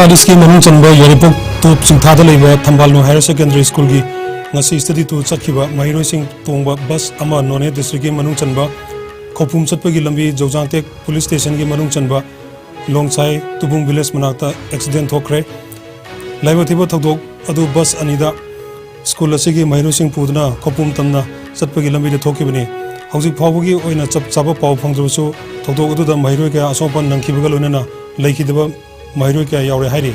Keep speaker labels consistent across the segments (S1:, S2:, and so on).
S1: Iscom manung chanba Yoripok tu chingthada leiba Thambalnu Higher Secondary School gi ngasi study tu chakhiba mahiroi sing tongba bus ama None district gi manung chanba khopum chatpagi lambi Jojangtek police station gi manung chanba Longchai Tubung village manakta accident thokre laiba thiba thokdok adu bus anida school asigi mahiroi sing pudna khopum tamna chatpagi lambi de thokibani hauzik phawgi oina chaba paw phangdrusu thokdok adu da mahiroi ka asopan nangkhibaga loinana leikidaba mahiroi ka yaure hairi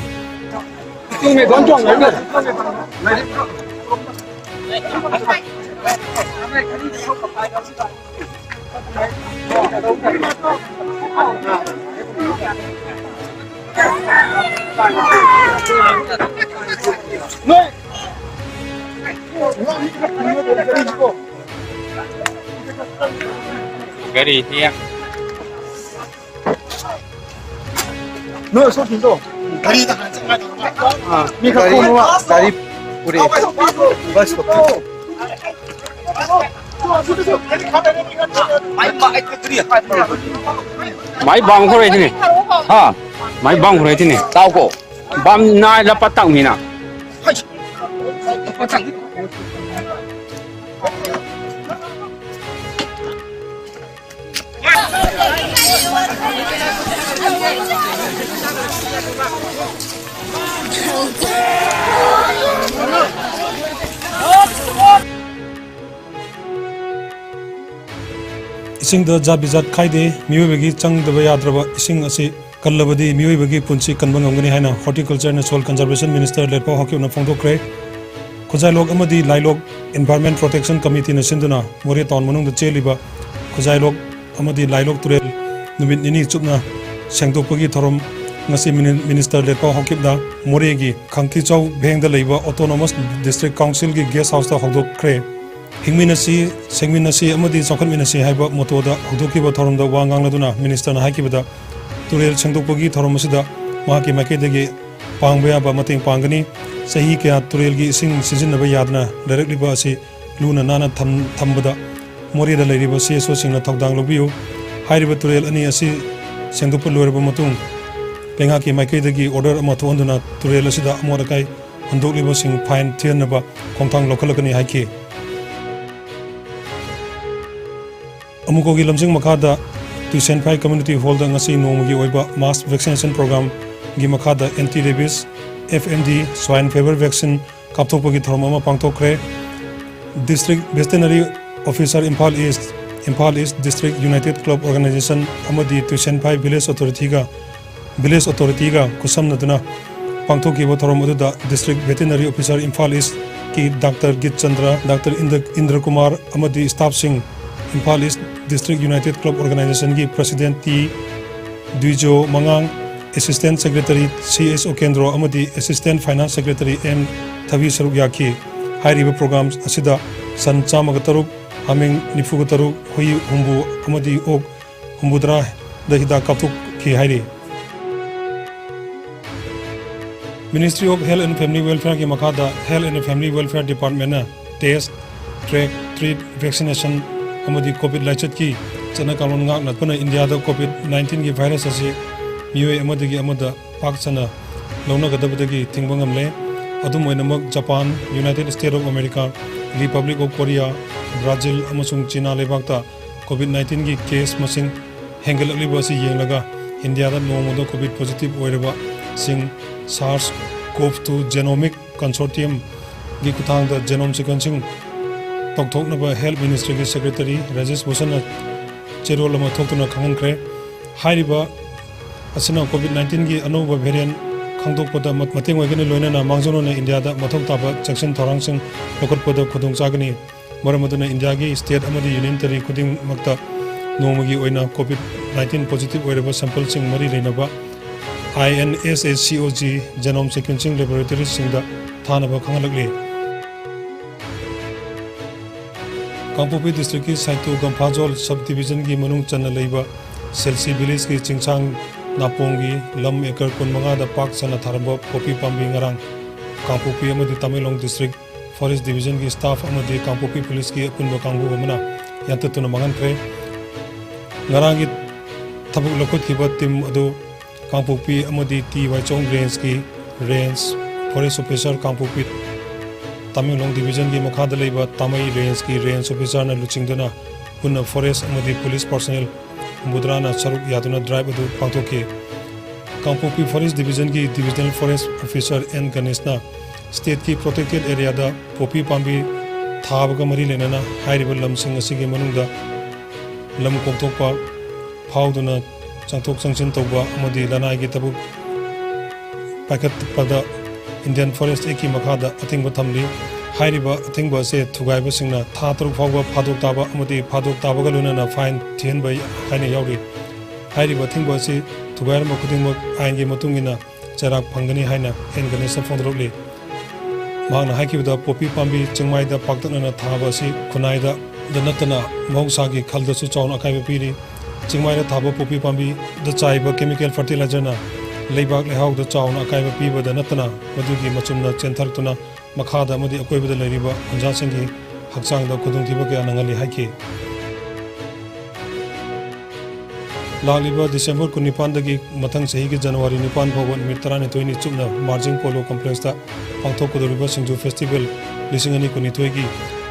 S2: Gari dia.
S3: No, so pinto. Gari dah sangat. Ni kalau mau gari pure. Bas to.
S2: Mai bang ko ni. Ha. Mai bang ko ni. Tao ko. Bam na la patang mina. Patang.
S1: Ising da jabizat khaide miyoibagi changdaba yadraba ising asi kallabadi miyoibagi punchi kanba ngamgani haina horticulture and soil conservation minister lerpa hakuna phongdokre khujai lok amadi lailok environment protection committee na sinduna more town manung da cheliba khujai lok amadi lailok turel numit nini chupna sengdokpagi thorom ngasi minister lerpa hakibda more gi khangthi chau bhengda leiba autonomous district council gi guest house ta hokdokre hingminasi sengminasi amadi chokhatminasi haiba motoda hokdokiba thoromda wangang laduna minister na haikibada turel sengdokpagi thorom asida mahaki makedagi pangbaya ba mating pangani sahi kya turel gi sing sijinaba yadna directly asi luna nana thambada mori da leiriba CSO singna thokdang lobiu hairiba turel ani asi sengdokpa loiraba matung penga ki makedagi order ama thonduna turel asida amorakai handokliba sing fine thianaba khongthang lokhalakani haiki amukogi lamsing makada tuition phai community hall da ngasi nomagi oiba mass vaccination program gi makada anti rabies FMD swine fever vaccine kapthokpagi thormama pangthokre district veterinary officer Impal East district united club organization amadi tuition phai village authority ga kusamna duna pangthoki bo thorom adu da district veterinary officer Impal East ki Dr. Git Chandra Dr. Indra Kumar amadi staff sing Impal East District United Club Organization की President T Duijo Mangang Assistant Secretary CSO Kendro amadi Assistant Finance Secretary M Thavi Sarugyaki hairiba programs asida san chamaga haming nifuga hui humbu amadi ok humbudra dahida kaptuk ki hairi Ministry of Health and Family Welfare ki makada Health and Family Welfare Department na test track treat vaccination amadi covid lachat ki chana kalon ngak natpana India da covid 19 ki virus ase miwe amadi gi amada pak chana lona gadabadagi thingbangamle adum oinamak Japan United States of America Republic of Korea Brazil amasung China lebakta covid 19 ki case masing hengalakliba ase yenglaga India da nomoda covid positive oiraba sing SARS CoV-2 genomic consortium gi kuthang da genome sequencing Toknaba Health Ministry ki Secretary Rajesh Bhushan Cherol lama thokna khangan kre hairiba asina COVID-19 gi anoba variant khangdokpada mateng wagani loinana mangjono na India da mathok taba section thorangsing lokotpada khudung chagani maramaduna India gi state amadi union tari khuding makta nomagi oina COVID-19 positive oiraba sample sing mari leinaba INSSCOG genome sequencing laboratory singda thanaba khangalakli Kampupi district ki Saitu Gampajol subdivision ki manung chana leiba Selsi village ki Chingchang Napongi lam ekar kun manga da pak chana tharamba popi pambi ngarang Kampupi amadi Tamenglong district forest division ki staff amadi Kampupi police ki apunba kangbu amana yantatuna mangan kre ngarang ki thabuk lokot ki ba tim adu Kangpokpi amadi T.Y. Chong Range ki Range Forest Officer Kangpokpi Tamenglong Division ki makhada leiba Tamai Range ki Range Officer na luchingduna punna Forest amadi Police Personnel mudrana saruk yaduna drive adu pangthoki Kangpokpi Forest Division ki Divisional Forest Officer N Ganeshna State ki protected area da popi pambi thabaga mari lenana hairiba lamsing asigi manungda lam kokthokpa phauduna changthok changchin tawba amadi lanai gi tabu pakat pada Indian Forest eki makhada atingba thamli hairiba atingba se thugaiba singna tha taruk phawba phadok taba amadi phadok tabaga lunana fine thian bai haina yauri hairiba atingba se thugairma khudingma aingi matungina charak phangani haina en ganesha phondrokli mahakna haikibda popi pambi chingmaida paktakna thaba si khunaida danatana mahusagi khaldasu chawn akaiba piri chingmaida thaba popi pambi da chaiba chemical fertilizer na leibak lehau da chawn akaiba piba da natana madugi machumna chenthartuna makhada amadi akoibada leiriba hunja singi hakchang da khudungthiba kya nangali haiki Laliba December 19 dagi mathang sahi ki January 9 phawa numit 12 chupna Marging Polo Complex da pangthokkodoriba Singju Festival 2022 gi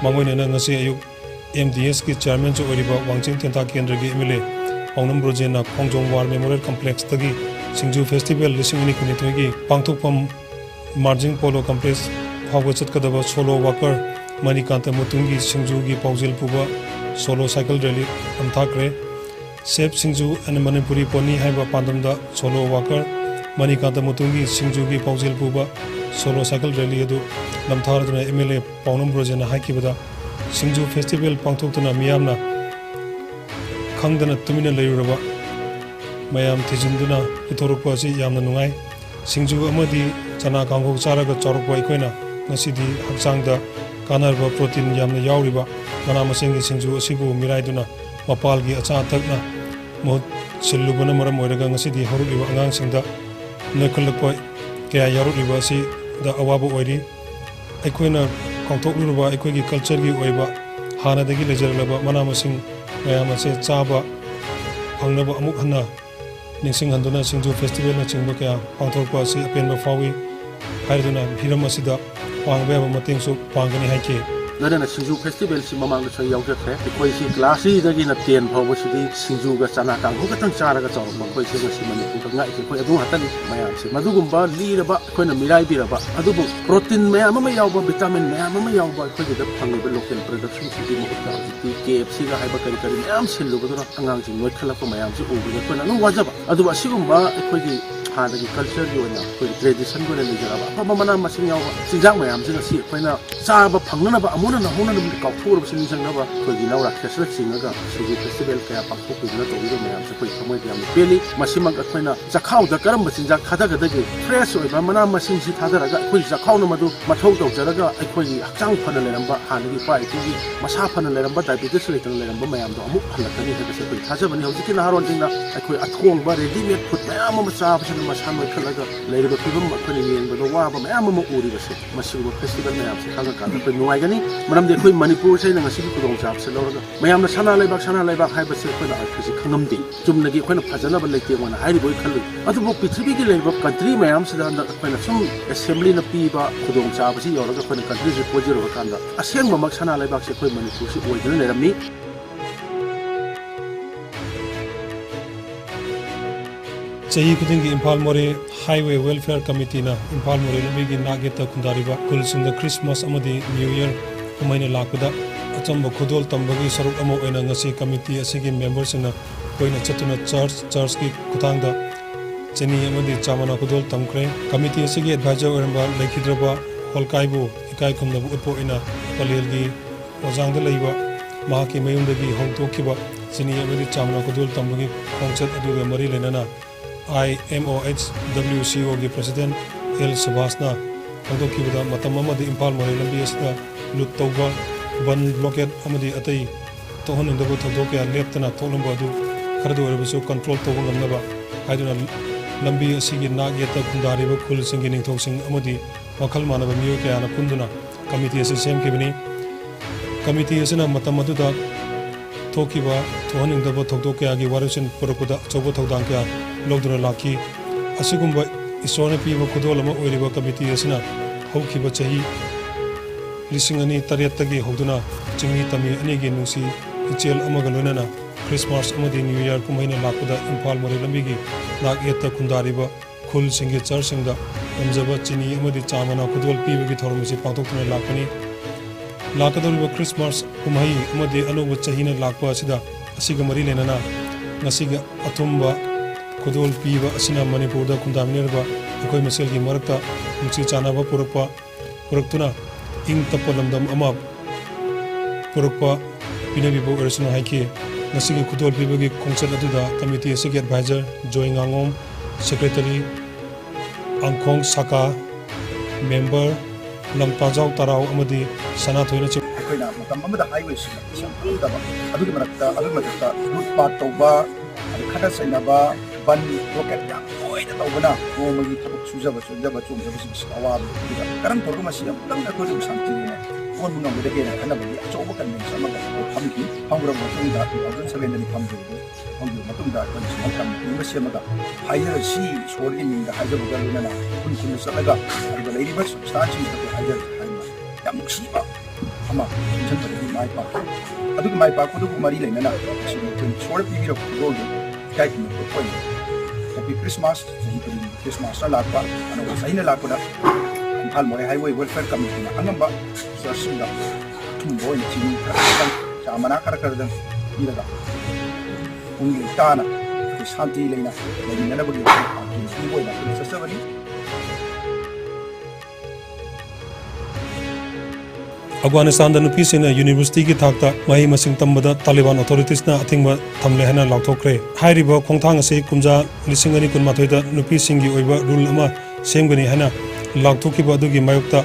S1: mangoina na ngasi ayuk MDS ki chairman chu oriba Wangching Tenta Kendra gi MLA Paunam Brojena Khongjong War Memorial Complex dagi Singju Festival 2022 gi pangthokpam Marging Polo Complex phawa chatkadaba solo walker Manikanta Mutungi Singju gi Paujil puba solo cycle rally amthakre Sep Singju and Manipuri Pony Haiba Pandamda solo walker Manikanta Mutungi Singju gi Paujil puba solo cycle rally adu lamtharaduna MLA Paunam Brojena haikibada Singju Festival pangthoktuna miyamna khangdana tumina leiraba mayam thijinduna ithorukpa asi yamna nungai Singju amadi chana kangkhok charaga chorukpa ikoina ngasidi hakchangda kanarba protein yamna yauriba mana masengi Singju asibu miraiduna mapalgi acha takna mohut silubana maram oiraga ngasidi horuliba angangsingda nakhalakpa kaya yaruliba asi da awaba oiri aikoina kangthokluruba aikoigi culture gi oiba hanadagi lejarlaba mana masing mayam ase chaba phangnaba amuk hana ningsing handuna Singju Festival na chingba kaya pangthokpa asi apenba fawi haiduna hiram asida pangbeba matengsu pangani haike
S4: Lana Singju Festival si mamang sa yauja kre koi si klasi dagi na 10 phawa si Singju ga chana kang ho katang chara ga chaw ma koi si si Manipur ngai ki koi adu hatan mayam si madugumba liraba koi na mirai biraba adubu protein mayam ma yauba vitamin mayam ma yauba koi da phangba local production si di mo ta ti KFC ga haiba kari kari mayam silu ga na angang si noi khala ko mayam si ubi koi na no wajaba adu asigumba koi gi hanagi culture gi ona koi tradition go le jaraba pa mana masing yauba sinjang mayam si si koi na chaba phangna ba amuna na hona dum ka thur ba sin jang na ba koi gi naura khasra singa Singju Festival kaya pangthok ku na to wi mayam si koi thamoi yam peli masimang ka koi na jakhau da karam ba sinjak khada ga dagi fresh oi ba mana masing si thada raga koi jakhau na madu mathau to jaraga koi gi hakchang phana le ramba hanagi pai ki masa phana le ramba diabetes le tang le ramba mayam do amu phala tani ha se koi thaja bani hauji ki na haron jingna koi athong ba ready made food mayam ma sa ba sin masa noi khalaga le ba phibam koi yen ba do wa ba mayam ma uri ba se masigo festival mayam si khanga ka koi nuai gani manam de koi Manipur sai na ngasi ki kudong chap se lorga mayam na sana laibak hai ba se koi na khasi khangam de chumna gi koi na phajana ba leite wana hai boi khalu adu bo prithvi gi leiba country mayam se da koi na sum assembly na pi ba kudong chap si yorga koi na country ji pojiro ba kanda aseng ma mak sana laibak se koi Manipur si oi dana lerami
S1: Chahi kudingi Impal More Highway Welfare Committee na Impal More lambigi nageta khundariba kulsinda Christmas amadi New Year kumaina lakpada achamba khudol tambagi saruk amo oina ngasi committee asigi members na koina chatuna church ki kuthangda cheni amadi chamana khudol tamkre committee asigi advisor oramba lekhidraba holkaibu ikai khumnabu utpo ina palelgi ojangda leiba mahaki mayundagi hongtokiba cheni amadi chamana khudol tambagi khongchat aduga mari lenana IMOHWCO gi president L Subhasna hongtokibada matam amadi Impal More lambi asida lut tawba ban blockade amadi atai tohoningdabu thodokya leptana tholamba adu khardu orabusu control tawba ngamnaba haiduna lambi asigi nageta khundariba khul singi ningthoksing amadi wakhal manaba miyo kayana punduna committee ase semkibani committee asina matam aduda thokiba tohoningdabu thodokya gi warusin purakuda chobo thodang kya logduna laki ꯑꯁꯤꯒꯨꯝꯕ ꯏꯁꯣꯔꯅ ꯄꯤꯕ ꯈꯨꯗꯣꯜ ꯑꯃ ꯑꯣꯏꯔꯤꯕ committee ꯑꯁꯤꯅ ꯍꯧꯈꯤꯕ ꯆꯍꯤ 2008ꯇꯒꯤ ꯍꯧꯗꯨꯅ ꯆꯤꯡꯃꯤ ꯇꯝꯃꯤ ꯑꯅꯤꯒꯤ ꯅꯨꯡꯁꯤ ꯏꯆꯦꯜ ꯑꯃꯒ ꯂꯣꯏꯅꯅ ꯈ꯭ꯔꯤꯁꯃꯥꯁ ꯑꯃꯗꯤ ꯅ꯭ꯌꯨ ꯏꯌꯔ ꯀꯨꯝꯍꯩꯅ ꯂꯥꯛꯄꯗ ꯏꯝꯐꯥꯜ ꯃꯣꯔꯦ ꯂꯝꯕꯤꯒꯤ ꯅꯥꯛ ꯌꯦꯠꯇ ꯈꯨꯟꯗꯥꯔꯤꯕ ꯈꯨꯜꯁꯤꯡꯒꯤ ꯆꯔꯆꯁꯤꯡꯗ ꯉꯝꯖꯕ ꯆꯤꯅꯤ ꯑꯃꯗꯤ ꯆꯥ ꯃꯅꯥ ꯈꯨꯗꯣꯜ ꯄꯤꯕꯒꯤ ꯊꯧꯔꯝ ꯑꯁꯤ ꯄꯥꯡꯊꯣꯛꯇꯨꯅ ꯂꯥꯛꯄꯅꯤ꯫ ꯂꯥꯛꯀꯗꯧꯔꯤꯕ ꯈ꯭ꯔꯤꯁꯃꯥꯁ ꯀꯨꯝꯍꯩ ꯑꯃꯗꯤ ꯑꯅꯧꯕ ꯆꯍꯤꯅ ꯂꯥꯛꯄ ꯑꯁꯤꯗ ꯑꯁꯤꯒ ꯃꯔꯤ ꯂꯩꯅꯅ ꯉꯁꯤꯒꯤ ꯑꯊꯨꯝꯕ ꯈꯨꯗꯣꯜ ꯄꯤꯕ ꯑꯁꯤꯅ ꯃꯅꯤꯄꯨꯔꯗ ꯈꯨꯟꯗꯥꯃꯤꯟꯅꯔꯤꯕ ꯑꯩꯈꯣꯏ ꯃꯁꯦꯜꯒꯤ ꯃꯔꯛꯇ ꯅꯨꯡꯁꯤ ꯆꯥꯟꯅꯕ ꯄꯨꯔꯛꯇꯨꯅ ꯏꯪ ꯇꯞꯄ ꯂꯝꯗꯝ ꯑꯃ ꯄꯨꯔꯛꯄ ꯄꯤꯅꯕꯤꯕ ꯑꯣꯏꯔꯁꯅꯨ ꯍꯥꯏꯈꯤ꯫ ꯉꯁꯤꯒꯤ ꯈꯨꯗꯣꯜ ꯄꯤꯕꯒꯤ ꯈꯣꯡꯆꯠ ꯑꯗꯨꯗ ꯀꯃꯤꯇꯤ ꯑꯁꯤꯒꯤ ꯑꯦꯗꯚꯥꯏꯖꯔ ꯖꯣꯏ ꯉꯥꯉꯣꯝ, ꯁꯦꯀ꯭ꯔꯦꯇꯔꯤ ꯑꯪꯈꯣꯡ ꯁꯥꯀꯥ, ꯃꯦꯝꯕꯔ ꯂꯝꯇꯥꯖꯥꯎ ꯇꯔꯥꯎ ꯑꯃꯗꯤ ꯁꯅꯥꯊꯣꯏꯅ
S3: ꯑꯩꯈꯣꯏꯅ ꯃꯇꯝ ꯑꯃꯗ ꯍꯥꯏꯋꯦꯁꯤ ꯌꯥꯝ ꯐꯪꯗꯕ ꯑꯗꯨꯒꯤ ꯃꯊꯛꯇ ꯂꯨꯠꯄꯥꯠ ꯇꯧꯕ, ꯈꯠꯅ ꯆꯩꯅꯕ, ꯕꯟ ꯕ꯭ꯂꯣꯀꯦꯠ ꯌꯥꯝ ꯇꯣꯏꯅ ꯇꯧꯕꯅ ꯅꯣꯡꯃꯒꯤ ꯊꯕꯛ ꯆꯣꯡꯖꯕꯁꯤꯡ ꯑꯋꯥꯕ ꯑꯗꯨꯒ ꯀꯔꯝ ꯇꯧꯔꯒ ꯃꯁꯤ ꯑꯃꯨꯛꯇꯪ ꯑꯩꯈꯣꯏꯒꯤ ꯁꯥꯟꯇꯤꯅ ꯑꯣꯟꯕ ꯉꯝꯒꯗꯒꯦꯅ ꯈꯟꯅꯕꯒꯤ ꯑꯆꯧꯕ ꯀꯟꯚꯦꯟꯁꯟ ꯑꯃꯒ ꯐꯝꯈꯤ꯫ ꯐꯝꯈ꯭ꯔꯕ ꯃꯇꯨꯡꯗ 2007ꯗꯅꯤ ꯐꯝꯈꯤꯕ ꯃꯇꯨꯡꯗ ꯑꯩꯈꯣꯏꯅ ꯁꯨꯃꯥꯏꯅ ꯀꯃꯤꯇꯤ ꯑꯃ ꯁꯦꯝꯃꯒ ꯍꯥꯏꯖꯔꯁꯤ ꯏꯁꯣꯔꯒꯤ ꯃꯤꯡꯗ ꯍꯥꯏꯖꯕꯒ ꯂꯣꯏꯅꯅ ꯈꯨꯟ ꯈꯨꯟꯗ ꯆꯠꯂꯒ ꯑꯗꯨꯒ ꯂꯩꯔꯤꯕ ꯁꯪꯁꯊꯥꯟꯁꯤꯡꯁꯤꯗ ꯍꯥꯏꯖꯔꯁꯤ ꯍꯥꯏꯕ ꯌꯥꯝ ꯅꯨꯡꯁꯤꯕ ꯑꯃ ꯆꯨꯝꯁꯤꯟꯕꯗꯒꯤ ꯃꯥꯏ ꯄꯥꯛꯈꯤ꯫ ꯑꯗꯨꯒ ꯃꯥꯏ ꯄꯥꯛꯄꯗꯨꯕꯨ ꯃꯔꯤ ꯂꯩꯅꯅ ꯃꯁꯤꯗ ꯑꯩꯈꯣꯏꯅ ꯏꯁꯣꯔꯅ ꯄꯤꯕꯤꯔꯛꯄ ꯈꯨꯗꯣꯜꯗꯨ ꯏꯀꯥꯏ ꯈꯨꯝꯅꯕ ꯑꯣꯏꯅ ꯍꯦꯄꯤ ꯈ꯭ꯔꯤꯁꯃꯥꯁ, ꯆꯍꯤ ꯈꯨꯗꯤꯡꯒꯤ ꯈ꯭ꯔꯤꯁꯃꯥꯁꯇ ꯂꯥꯛꯄ ꯑꯅꯧꯕ ꯆꯍꯤꯅ ꯂꯥꯛꯄꯗ ꯏꯝꯐꯥꯜ ꯃꯣꯔꯦ ꯍꯥꯏꯋꯦ ꯋꯦꯜꯐꯦꯌꯔ ꯀꯃꯤꯇꯤꯅ ꯑꯉꯝꯕ ꯆꯔꯆꯁꯤꯡꯗ ꯑꯊꯨꯝꯕ ꯑꯣꯏꯅ ꯆꯤꯅꯤ ꯈꯔꯗꯪ ꯆꯥ ꯃꯅꯥ ꯈꯔꯗꯪ ꯄꯤꯔꯒ ꯄꯨꯛꯅꯤꯡ ꯂꯩꯇꯥꯅ ꯑꯩꯈꯣꯏ ꯁꯥꯟꯇꯤ ꯂꯩꯅ ꯂꯩꯃꯤꯟꯅꯅꯕꯒꯤ ꯄꯤꯕ ꯑꯣꯏꯅ ꯑꯩꯈꯣꯏꯅ ꯆꯠꯆꯕꯅꯤ꯫
S1: ꯑꯐꯒꯥꯅꯤꯁꯇꯥꯟꯗ ꯅꯨꯄꯤꯁꯤꯡꯅ ꯌꯨꯅꯤꯚꯔꯁꯤꯇꯤꯒꯤ ꯊꯥꯛꯇ ꯃꯍꯩ ꯃꯁꯤꯡ ꯇꯝꯕꯗ ꯇꯥꯂꯤꯕꯥꯟ ꯑꯣꯊꯣꯔꯤꯇꯤꯁꯅ ꯑꯊꯤꯡꯕ ꯊꯝꯂꯦ ꯍꯥꯏꯅ ꯂꯥꯎꯊꯣꯛꯈ꯭ꯔꯦ꯫ ꯍꯥꯏꯔꯤꯕ ꯈꯣꯡꯊꯥꯡ ꯑꯁꯤ ꯀꯨꯝꯖꯥ 2012ꯗ ꯅꯨꯄꯤꯁꯤꯡꯒꯤ ꯑꯣꯏꯕ ꯔꯨꯜ ꯑꯃ ꯁꯦꯝꯒꯅꯤ ꯍꯥꯏꯅ ꯂꯥꯎꯊꯣꯛꯈꯤꯕ ꯑꯗꯨꯒꯤ ꯃꯥꯌꯣꯛꯇ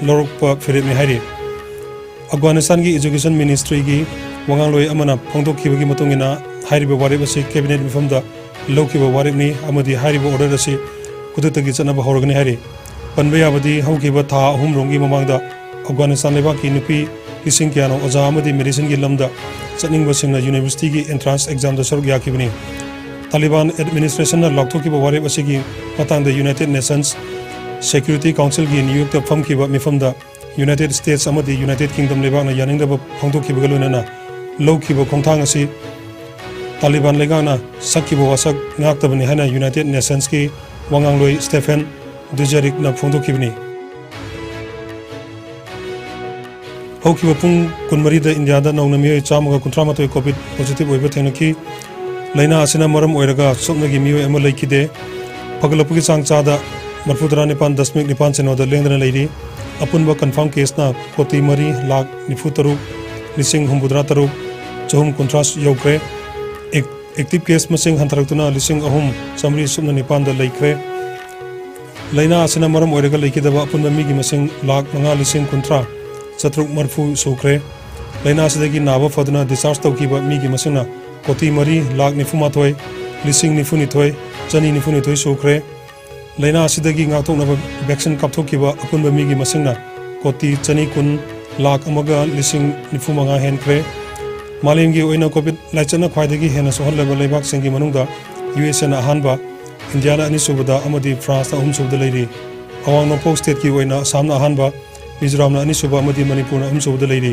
S1: ꯂꯧꯔꯛꯄ ꯐꯤꯔꯦꯞꯅꯤ ꯍꯥꯏꯔꯤ꯫ ꯑꯐꯒꯥꯅꯤꯁꯇꯥꯟꯒꯤ ꯏꯖꯨꯀꯦꯁꯟ ꯃꯤꯅꯤꯁꯇ꯭ꯔꯤꯒꯤ ꯋꯥꯉꯥꯡꯂꯣꯏ ꯑꯃꯅ ꯐꯣꯡꯗꯣꯛꯈꯤꯕꯒꯤ ꯃꯇꯨꯡꯏꯟꯅ ꯍꯥꯏꯔꯤꯕ ꯋꯥꯔꯦꯞ ꯑꯁꯤ ꯀꯦꯕꯤꯅꯦꯠ ꯃꯤꯐꯝꯗ ꯂꯧꯈꯤꯕ ꯋꯥꯔꯦꯞꯅꯤ ꯑꯃꯗꯤ ꯍꯥꯏꯔꯤꯕ ꯑꯣꯔꯗꯔ ꯑꯁꯤ ꯈꯨꯗꯛꯇꯒꯤ ꯆꯠꯅꯕ ꯍꯧꯔꯒꯅꯤ ꯍꯥꯏꯔꯤ꯫ ꯄꯟꯕ ꯌꯥꯕꯗꯤ ꯍꯧꯈꯤꯕ ꯊꯥ 3ꯔꯣꯝꯒꯤ ꯃꯃꯥꯡꯗ ꯑꯐꯒꯥꯅꯤꯁꯇꯥꯟ ꯂꯩꯕꯥꯛꯀꯤ ꯅꯨꯄꯤ ꯂꯤꯁꯤꯡ ꯀꯌꯥꯅ ꯑꯣꯖꯥ ꯑꯃꯗꯤ ꯃꯦꯗꯤꯁꯤꯟꯒꯤ ꯂꯝꯗ ꯆꯠꯅꯤꯡꯕꯁꯤꯡꯅ ꯌꯨꯅꯤꯚꯔꯁꯤꯇꯤꯒꯤ ꯑꯦꯟꯇ꯭ꯔꯥꯟꯁ ꯑꯦꯛꯖꯥꯝꯗ ꯁꯔꯨꯛ ꯌꯥꯈꯤꯕꯅꯤ꯫ ꯇꯥꯂꯤꯕꯥꯟ ꯑꯦꯗꯃꯤꯅꯤꯁꯇ꯭ꯔꯦꯁꯟꯅ ꯂꯥꯎꯊꯣꯛꯈꯤꯕ ꯋꯥꯔꯦꯞ ꯑꯁꯤꯒꯤ ꯃꯇꯥꯡꯗ ꯌꯨꯅꯥꯏꯇꯦꯗ ꯅꯦꯁꯟꯁ ꯁꯦꯀ꯭ꯌꯨꯔꯤꯇꯤ ꯀꯥꯎꯟꯁꯤꯜꯒꯤ ꯅ꯭ꯌꯨꯌꯣꯔꯛꯇ ꯐꯝꯈꯤꯕ ꯃꯤꯐꯝꯗ ꯌꯨꯅꯥꯏꯇꯦꯗ ꯁ꯭ꯇꯦꯠꯁ ꯑꯃꯗꯤ ꯌꯨꯅꯥꯏꯇꯦꯗ ꯀꯤꯡꯗꯝ ꯂꯩꯕꯥꯛꯅ ꯌꯥꯅꯤꯡꯗꯕ ꯐꯣꯡꯗꯣꯛꯈꯤꯕꯒ ꯂꯣꯏꯅꯅ ꯂꯧꯈꯤꯕ ꯈꯣꯡꯊꯥꯡ ꯑꯁꯤ ꯇꯥꯂꯤꯕꯥꯟ ꯂꯩꯉꯥꯛꯅ ꯁꯛꯈꯤꯕ ꯋꯥꯁꯛ ꯉꯥꯛꯇꯕꯅꯤ ꯍꯥꯏꯅ ꯌꯨꯅꯥꯏꯇꯦꯗ ꯅꯦꯁꯟꯁꯀꯤ ꯋꯥꯉꯥꯡꯂꯣꯏ ꯁ꯭ꯇꯦꯐꯦꯟ ꯗꯨꯖꯥꯔꯤꯛꯅ ꯐꯣꯡꯗꯣꯛꯈꯤꯕꯅꯤ꯫ ꯍꯧꯈꯤꯕ ꯄꯨꯡ 24ꯗ ꯏꯟꯗꯤꯌꯥꯗ ꯅꯧꯅ ꯃꯤꯑꯣꯏ 138 ꯀꯣꯚꯤꯗ ꯄꯣꯖꯤꯇꯤꯚ ꯑꯣꯏꯕ ꯊꯦꯡꯅꯈꯤ꯫ ꯂꯩꯅꯥ ꯑꯁꯤꯅ ꯃꯔꯝ ꯑꯣꯏꯔꯒ ꯁꯨꯞꯅꯒꯤ ꯃꯤꯑꯣꯏ ꯑꯃ ꯂꯩꯈꯤꯗꯦ꯫ ꯐꯒꯠꯂꯛꯄꯒꯤ ꯆꯥꯡ ꯆꯥꯗ 39.9% ꯂꯦꯡꯗꯅ ꯂꯩꯔꯤ꯫ ꯑꯄꯨꯟꯕ ꯀꯟꯐꯥꯔꯝ ꯀꯦꯁꯅ 4,93,463,230 ꯌꯧꯈ꯭ꯔꯦ꯫ ꯑꯦꯛꯇꯤꯚ ꯀꯦꯁ ꯃꯁꯤꯡ ꯍꯟꯊꯔꯛꯇꯨꯅ 3,909ꯗ ꯂꯩꯈ꯭ꯔꯦ꯫ ꯂꯩꯅꯥ ꯑꯁꯤꯅ ꯃꯔꯝ ꯑꯣꯏꯔꯒ ꯂꯩꯈꯤꯗꯕ ꯑꯄꯨꯟꯕ ꯃꯤꯒꯤ ꯃꯁꯤꯡ 5,50,30,730 ꯁꯨꯈ꯭ꯔꯦ꯫ ꯂꯩꯅꯥ ꯑꯁꯤꯗꯒꯤ ꯅꯥꯕ ꯐꯗꯨꯅ ꯗꯤꯁꯆꯥꯔꯖ ꯇꯧꯈꯤꯕ ꯃꯤꯒꯤ ꯃꯁꯤꯡꯅ 3,94,092,292 ꯁꯨꯈ꯭ꯔꯦ꯫ ꯂꯩꯅꯥ ꯑꯁꯤꯗꯒꯤ ꯉꯥꯛꯊꯣꯛꯅꯕ ꯚꯦꯛꯁꯤꯟ ꯀꯥꯞꯊꯣꯛꯈꯤꯕ ꯑꯄꯨꯟꯕ ꯃꯤꯒꯤ ꯃꯁꯤꯡꯅ 1,210,195,095 ꯍꯦꯟꯈ꯭ꯔꯦ꯫ ꯃꯥꯂꯦꯝꯒꯤ ꯑꯣꯏꯅ ꯀꯣꯚꯤꯗ ꯂꯥꯏꯆꯠꯅ ꯈ꯭ꯋꯥꯏꯗꯒꯤ ꯍꯦꯟꯅ ꯁꯣꯛꯍꯜꯂꯕ ꯂꯩꯕꯥꯛꯁꯤꯡꯒꯤ ꯃꯅꯨꯡꯗ ꯌꯨꯑꯦꯁꯑꯦꯅ ꯑꯍꯥꯟꯕ, ꯏꯟꯗꯤꯌꯥꯅ ꯑꯅꯤꯁꯨꯕꯗ ꯑꯃꯗꯤ ꯐ꯭ꯔꯥꯟꯁꯅ ꯑꯍꯨꯝꯁꯨꯕꯗ ꯂꯩꯔꯤ꯫ ꯑꯋꯥꯡ ꯅꯣꯡꯄꯣꯛ ꯁ꯭ꯇꯦꯠꯀꯤ ꯑꯣꯏꯅ ꯑꯁꯥꯝꯅ ꯑꯍꯥꯟꯕ, ꯃꯤꯖꯣꯔꯥꯝꯅ ꯑꯅꯤꯁꯨꯕ ꯑꯃꯗꯤ ꯃꯅꯤꯄꯨꯔꯅ ꯑꯍꯨꯝꯁꯨꯕꯗ ꯂꯩꯔꯤ꯫